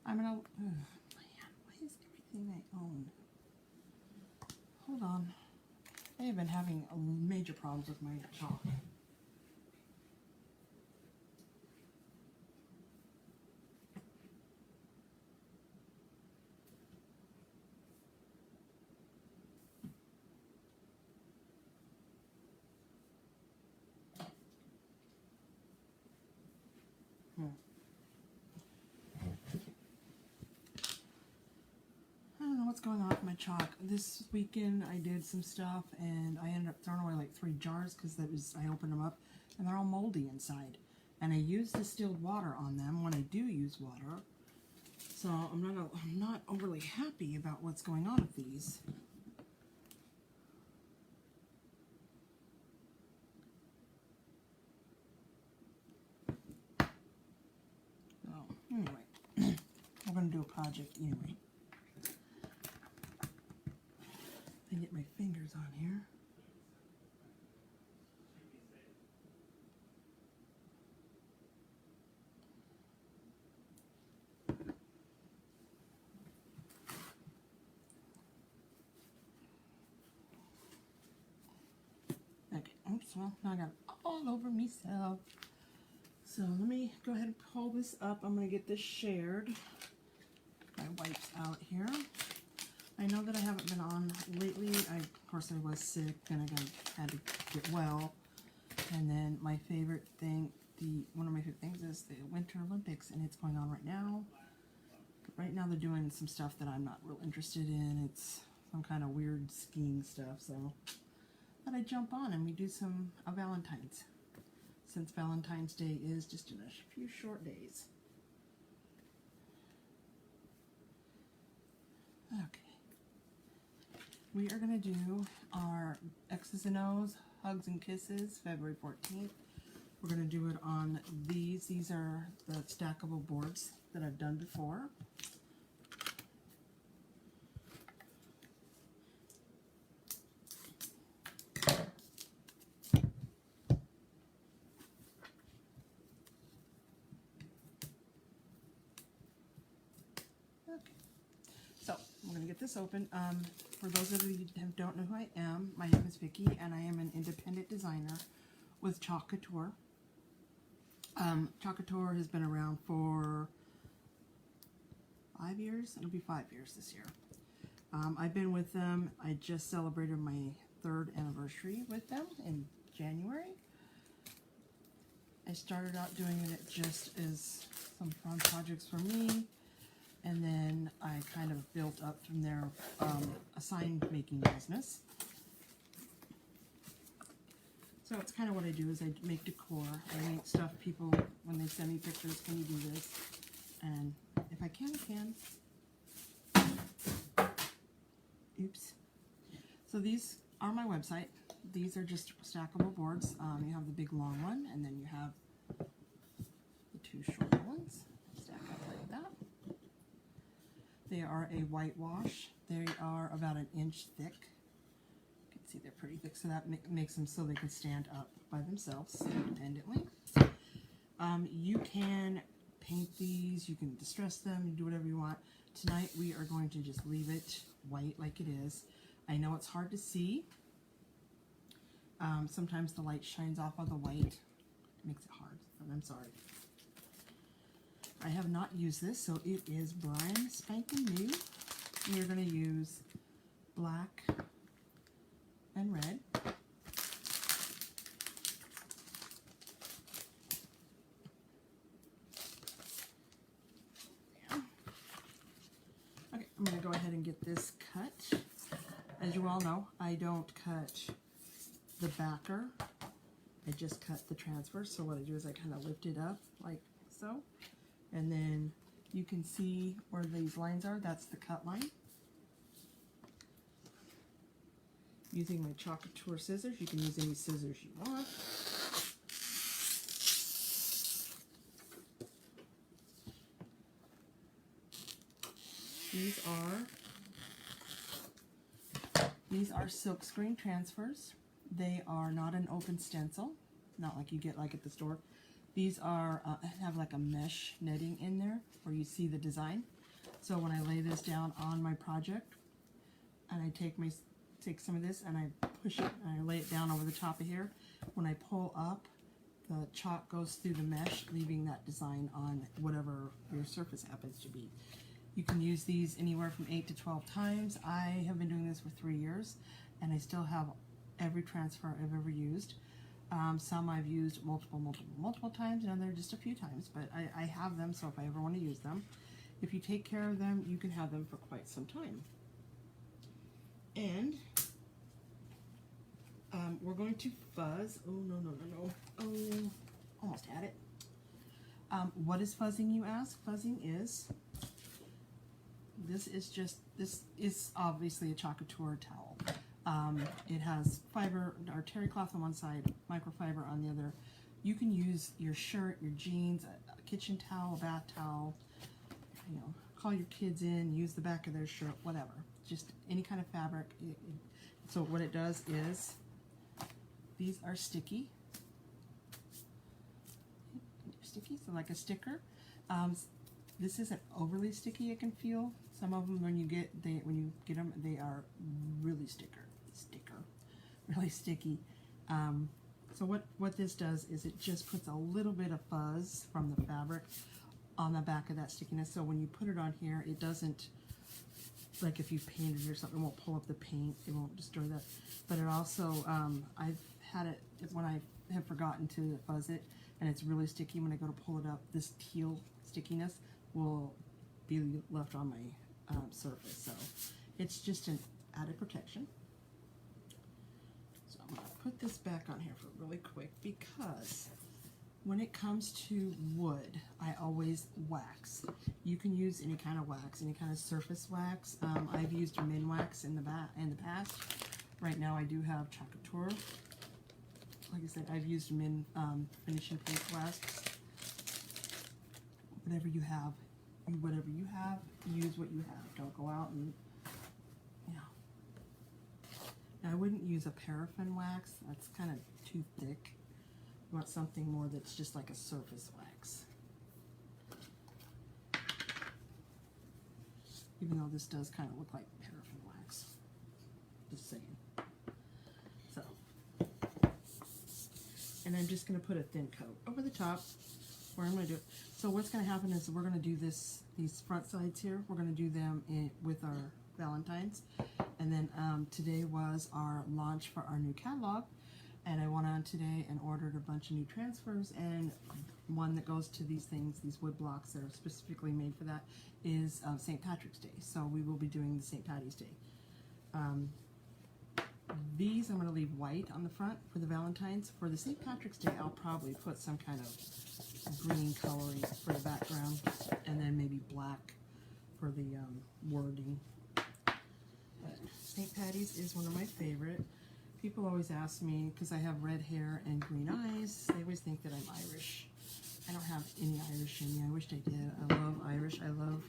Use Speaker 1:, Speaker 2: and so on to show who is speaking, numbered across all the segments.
Speaker 1: I'm gonna, man, why is everything I own? Hold on. I have been having major problems with my chalk. I don't know what's going on with my chalk. This weekend I did some stuff and I ended up throwing away like 3 jars because I opened them up and they're all moldy inside. And I use distilled water on them when I do use water. So I'm not overly happy about what's going on with these. So anyway, I'm going to do a project anyway. I get my fingers on here. Okay, oops, well, now I got it all over myself. So let me go ahead and pull this up. I'm going to get this shared. My wipes out here. I know that I haven't been on lately. Of course, I was sick and I had to get well. And then my favorite thing, one of my favorite things is the Winter Olympics, and it's going on right now. But right now they're doing some stuff that I'm not real interested in. It's some kind of weird skiing stuff, so I thought I'd jump on and we do some Valentine's, since Valentine's Day is just in a few short days. Okay. We are going to do our X's and O's, Hugs and Kisses, February 14th. We're going to do it on these. These are the stackable boards that I've done before. Okay. So, I'm going to get this open. For those of you who don't know who I am, my name is Vicki, and I am an independent designer with Chalk Couture. Chalk Couture has been around for 5 years. It'll be 5 years this year. I've been with them. I just celebrated my 3rd anniversary with them in January. I started out doing it just as some fun projects for me. And then I kind of built up from there a sign making business. So it's kind of what I do is I make decor. I make stuff people, when they send me pictures, can you do this? And if I can, I can. Oops. So these are my website. These are just stackable boards. You have the big long one, and then you have the 2 shorter ones. Stack up like that. They are a whitewash. They are about 1 inch thick. You can see they're pretty thick, so that makes them so they can stand up by themselves independently. You can paint these, you can distress them, you do whatever you want. Tonight we are going to just leave it white like it is. I know it's hard to see. Sometimes the light shines off on the white. It makes it hard, and I'm sorry. I have not used this, so it is brand spanking new. We're going to use black and red. Yeah. Okay, I'm going to go ahead and get this cut. As you all know, I don't cut the backer. I just cut the transfer. So what I do is I kind of lift it up like so. And then you can see where these lines are. That's the cut line. Using my Chalk Couture scissors. You can use any scissors you want. These are silk screen transfers. They are not an open stencil, not like you get like at the store. These are have like a mesh netting in there where you see the design. So when I lay this down on my project, and I take some of this and I push it and I lay it down over the top of here, when I pull up, the chalk goes through the mesh, leaving that design on whatever your surface happens to be. You can use these anywhere from 8 to 12 times. I have been doing this for 3 years, and I still have every transfer I've ever used. Some I've used multiple times, and others just a few times, but I have them, so if I ever want to use them. If you take care of them, you can have them for quite some time. And we're going to fuzz. Oh, no. Oh, almost had it. What is fuzzing, you ask? Fuzzing is, this is obviously a Chocateur towel. It has fiber or terry cloth on one side, microfiber on the other. You can use your shirt, your jeans, a kitchen towel, a bath towel, you know, call your kids in, use the back of their shirt, whatever. Just any kind of fabric. So what it does is, these are sticky. Sticky, so like a sticker. This isn't overly sticky, I can feel. Some of them when you get them, they are really really sticky. So what this does is it just puts a little bit of fuzz from the fabric on the back of that stickiness. So when you put it on here, it doesn't, like if you painted or something, it won't pull up the paint, it won't destroy that. But it also, I've had it when I have forgotten to fuzz it, and it's really sticky. When I go to pull it up, this teal stickiness will be left on my surface. So it's just an added protection. So I'm going to put this back on here for really quick, because when it comes to wood, I always wax. You can use any kind of wax, any kind of surface wax. I've used min wax in the past. Right now I do have Chocateur. Like I said, I've used min finishing paint wax. Whatever you have, use what you have. Don't go out and, you know. Now, I wouldn't use a paraffin wax. That's kind of too thick. You want something more that's just like a surface wax. Even though this does kind of look like paraffin wax. Just saying. So, and I'm just going to put a thin coat over the top where I'm going to do it. So what's going to happen is we're going to do these front sides here. We're going to do them with our Valentines. And then today was our launch for our new catalog. And I went on today and ordered a bunch of new transfers, and one that goes to these things, these wood blocks that are specifically made for that, is St. Patrick's Day. So we will be doing the St. Patty's Day. These I'm going to leave white on the front for the Valentines. For the St. Patrick's Day, I'll probably put some kind of green coloring for the background, and then maybe black for the wording. But St. Patty's is one of my favorite. People always ask me, because I have red hair and green eyes, they always think that I'm Irish. I don't have any Irish in me. I wished I did. I love Irish. I love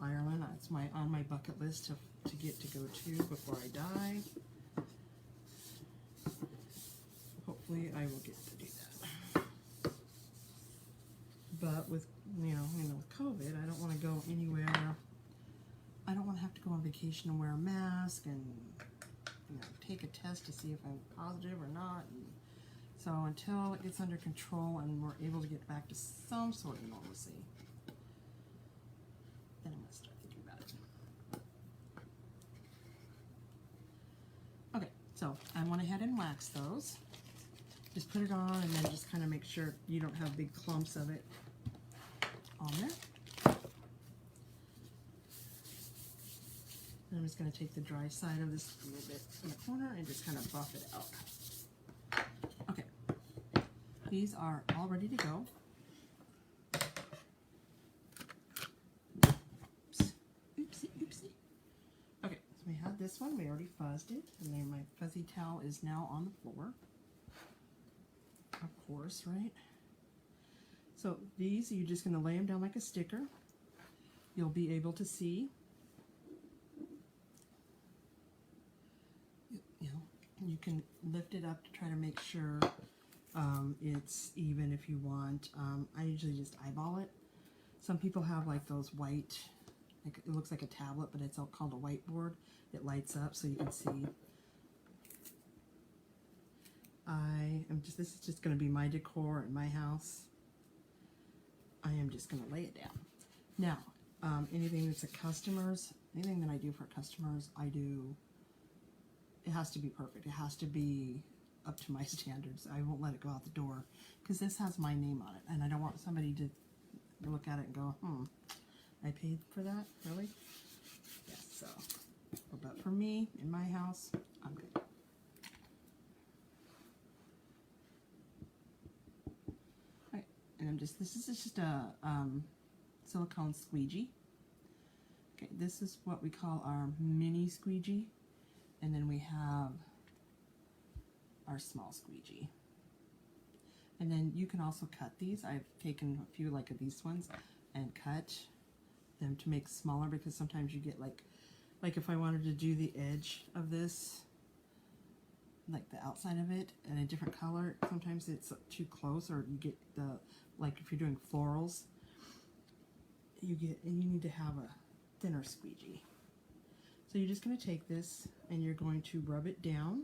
Speaker 1: Ireland. It's on my bucket list to get to go to before I die. Hopefully I will get to do that. But with with COVID, I don't want to go anywhere. I don't want to have to go on vacation and wear a mask and take a test to see if I'm positive or not. And so until it gets under control and we're able to get back to some sort of normalcy, then I'm going to start thinking about it. Okay, so I went ahead and waxed those. Just put it on and then just kind of make sure you don't have big clumps of it on there. And I'm just going to take the dry side of this a little bit in the corner and just kind of buff it out. Okay, these are all ready to go. Oops. Oopsie. Okay, so we had this one. We already fuzzed it. And then my fuzzy towel is now on the floor. Of course, right? So these, you're just going to lay them down like a sticker. You'll be able to see. You can lift it up to try to make sure it's even if you want. I usually just eyeball it. Some people have like those white like it looks like a tablet, but it's all called a whiteboard. It lights up so you can see. This is just going to be my decor in my house. I am just going to lay it down. Now, anything that's a customer's, anything that I do for customers, it has to be perfect. It has to be up to my standards. I won't let it go out the door because this has my name on it, and I don't want somebody to look at it and go, I paid for that? Really? Yes, so, but for me, in my house, I'm good. Alright, and this is just a silicone squeegee. Okay, this is what we call our mini squeegee, and then we have our small squeegee. And then you can also cut these. I've taken a few like of these ones and cut them to make smaller, because sometimes you get like if I wanted to do the edge of this, like the outside of it in a different color, sometimes it's too close, or you get the, like if you're doing florals, you need to have a thinner squeegee. So you're just going to take this and you're going to rub it down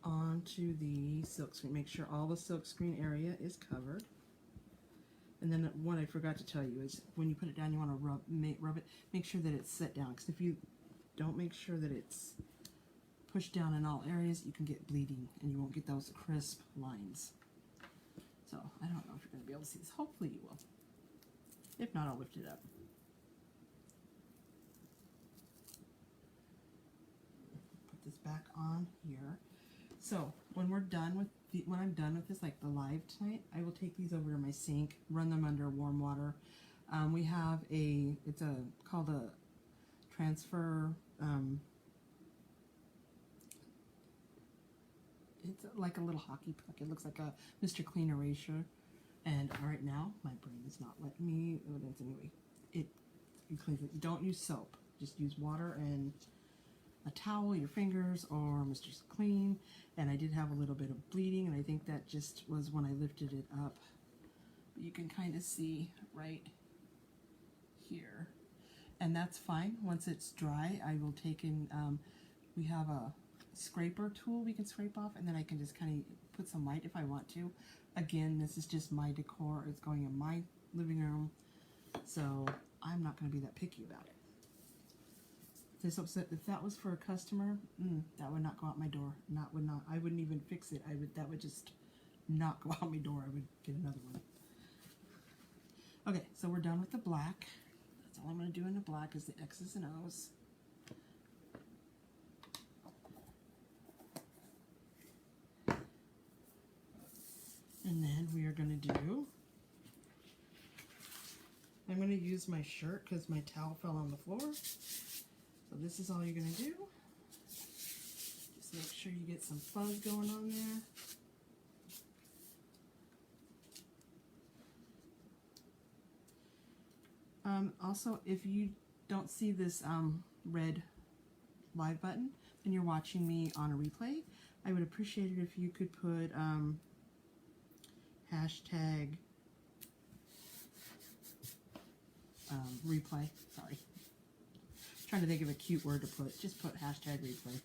Speaker 1: onto the silkscreen. Make sure all the silkscreen area is covered. And then what I forgot to tell you is when you put it down, you want to rub it. Make sure that it's set down, because if you don't make sure that it's pushed down in all areas, you can get bleeding and you won't get those crisp lines. So I don't know if you're going to be able to see this. Hopefully you will. If not, I'll lift it up. Put this back on here. So when I'm done with this, like the live tonight, I will take these over to my sink, run them under warm water. We have it's called a transfer. It's like a little hockey puck. It looks like a Mr. Clean Eraser. And right now, my brain is not letting me. Anyway, it cleans it. Don't use soap. Just use water and a towel, your fingers, or Mr. Clean. And I did have a little bit of bleeding, and I think that just was when I lifted it up. But you can kind of see right here. And that's fine. Once it's dry, I will take in, we have a scraper tool we can scrape off, and then I can just kind of put some light if I want to. Again, this is just my decor. It's going in my living room, so I'm not going to be that picky about it. If that was for a customer, that would not go out my door. I wouldn't even fix it. That would just not go out my door. I would get another one. Okay, so we're done with the black. That's all I'm going to do in the black is the X's and O's. And then we are going to do, I'm going to use my shirt because my towel fell on the floor. So this is all you're going to do. Just make sure you get some fuzz going on there. Also, if you don't see this red live button and you're watching me on a replay, I would appreciate it if you could put hashtag replay. Sorry. Trying to think of a cute word to put. Just put hashtag replay.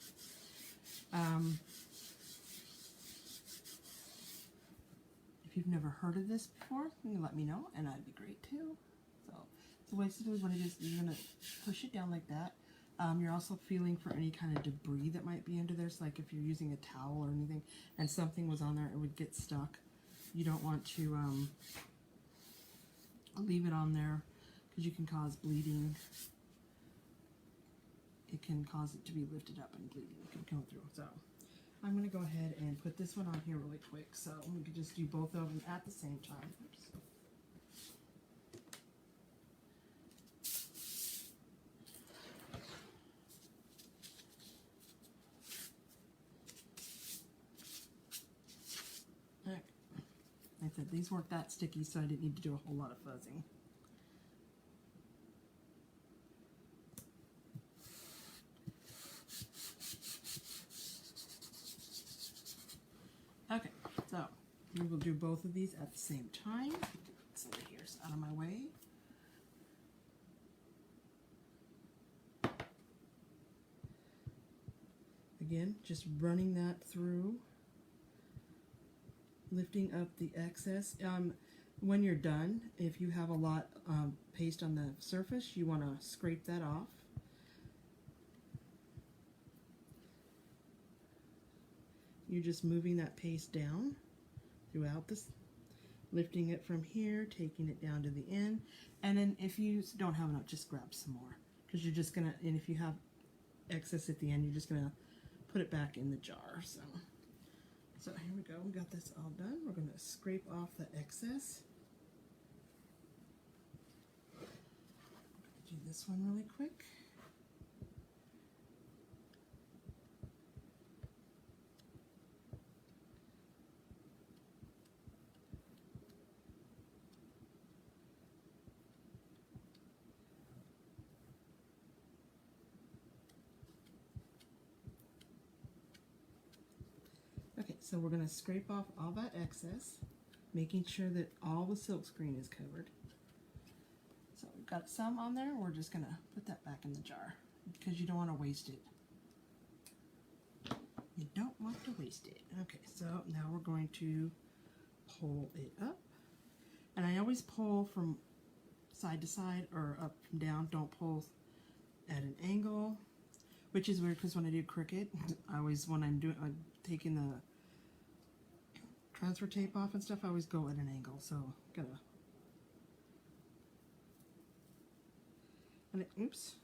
Speaker 1: If you've never heard of this before, you can let me know, and that'd be great too. So basically what it is, you're going to push it down like that. You're also feeling for any kind of debris that might be under there. So like if you're using a towel or anything and something was on there, it would get stuck. You don't want to leave it on there because you can cause bleeding. It can cause it to be lifted up and bleeding can come through. So I'm going to go ahead and put this one on here really quick so we can just do both of them at the same time. Oops. Alright. Like I said, these weren't that sticky, so I didn't need to do a whole lot of fuzzing. Okay, so we will do both of these at the same time. mats over here so out of my way. Again, just running that through, lifting up the excess. When you're done, if you have a lot paste on the surface, you want to scrape that off. You're just moving that paste down throughout this, lifting it from here, taking it down to the end, and then if you don't have enough, just grab some more, because you're just gonna, and if you have excess at the end, you're just gonna put it back in the jar. So here we go, we got this all done. We're gonna scrape off the excess. Do this one really quick. Okay, so we're going to scrape off all that excess, making sure that all the silk screen is covered. So we've got some on there, we're just going to put that back in the jar because you don't want to waste it. You don't want to waste it. Okay, so now we're going to pull it up. And I always pull from side to side or up and down. Don't pull at an angle, which is weird because when I do Cricut, I always, when I'm taking the transfer tape off and stuff, I always go at an angle. So oops,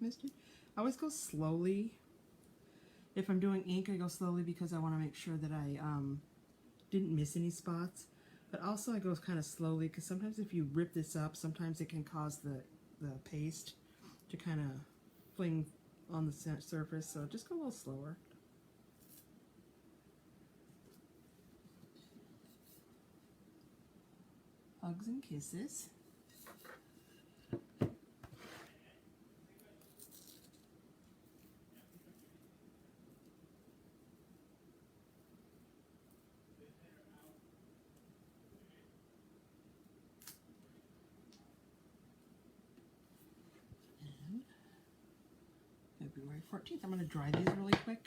Speaker 1: missed it. I always go slowly. If I'm doing ink, I go slowly because I want to make sure that I didn't miss any spots. But also I go kind of slowly because sometimes if you rip this up, sometimes it can cause the paste to kind of fling on the surface. So just go a little slower. Hugs and kisses. And February 14th. I'm going to dry these really quick.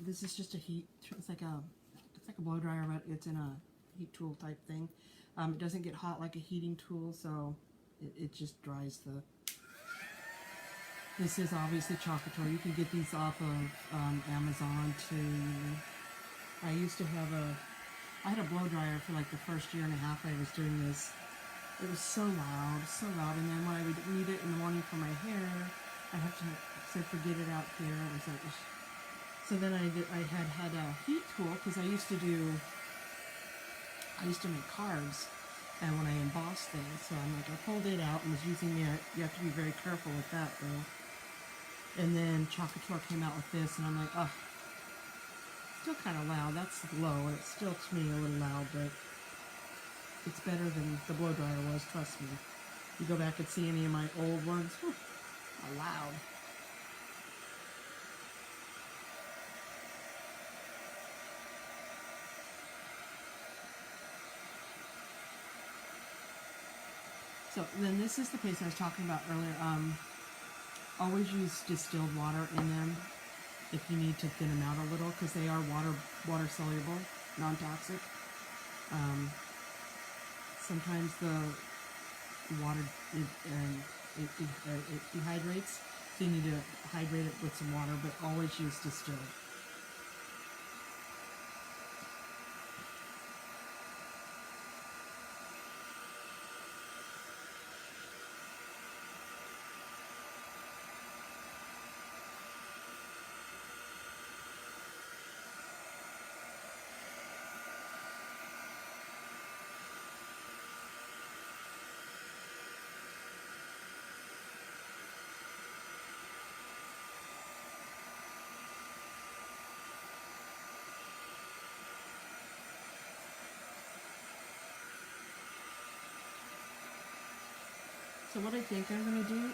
Speaker 1: This is just a heat. It's like a blow dryer, but it's in a heat tool type thing. It doesn't get hot like a heating tool, so it just dries the. This is obviously Chocator. You can get these off of Amazon too. I used to have I had a blow dryer for like the first year and a half I was doing this. It was so loud, and then when I would need it in the morning for my hair, I'd have to say forget it out here. It was like. So then I had a heat tool because I used to make cards, and when I embossed things, so I'm like, I pulled it out and was using it. You have to be very careful with that though. And then Chocator came out with this, and I'm like, oh, still kind of loud. That's low, and it's still to me a little loud, but it's better than the blow dryer was. Trust me. You go back and see any of my old ones, whew, how loud. So then this is the paste I was talking about earlier. Always use distilled water in them if you need to thin them out a little because they are water soluble, non-toxic. Sometimes the water it dehydrates, so you need to hydrate it with some water, but always use distilled. So what I think I'm gonna do,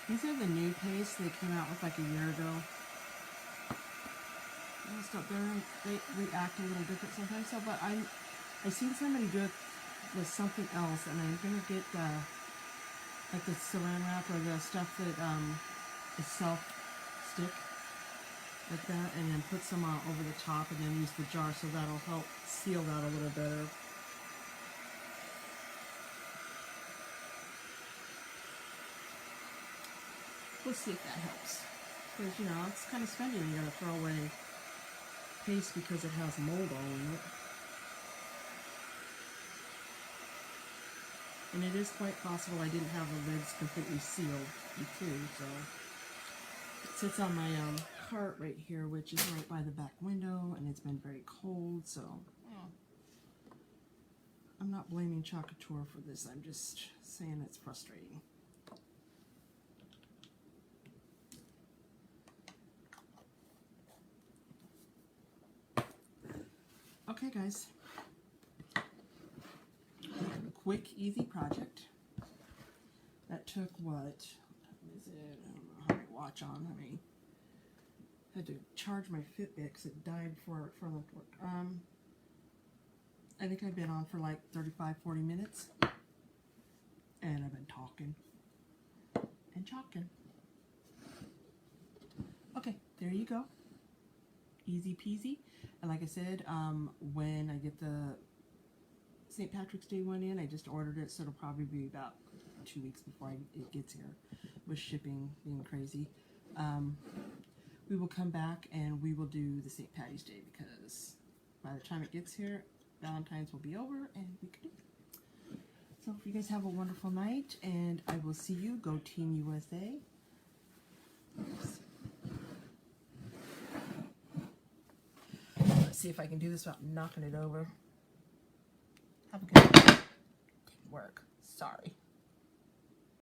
Speaker 1: these are the new pastes they came out with like a year ago. They react a little different sometimes. So, but I seen somebody do it with something else, and I'm gonna get like the saran wrap or the stuff that is self-stick like that, and then put some over the top, and then use the jar, so that'll help seal that a little better. We'll see if that helps, because you know it's kind of spendy when you gotta throw away paste because it has mold all in it. And it is quite possible I didn't have the lids completely sealed too, so it sits on my cart right here, which is right by the back window, and it's been very cold, so I'm not blaming Chocateur for this. I'm just saying it's frustrating. Okay, guys. Quick, easy project. That took what is it? I don't know how my watch on. I mean, had to charge my Fitbit because it died before it left work. I think I've been on for like 35-40 minutes, and I've been talking and talking. Okay, there you go. Easy peasy. And like I said, when I get the St. Patrick's Day one in, I just ordered it, so it'll probably be about 2 weeks before it gets here, with shipping being crazy. We will come back and we will do the St. Patty's Day, because by the time it gets here, Valentine's will be over and we can do it. So if you guys have a wonderful night, and I will see you. Go Team USA. Oops. Let's see if I can do this without knocking it over. Have a good night. Didn't work. Sorry.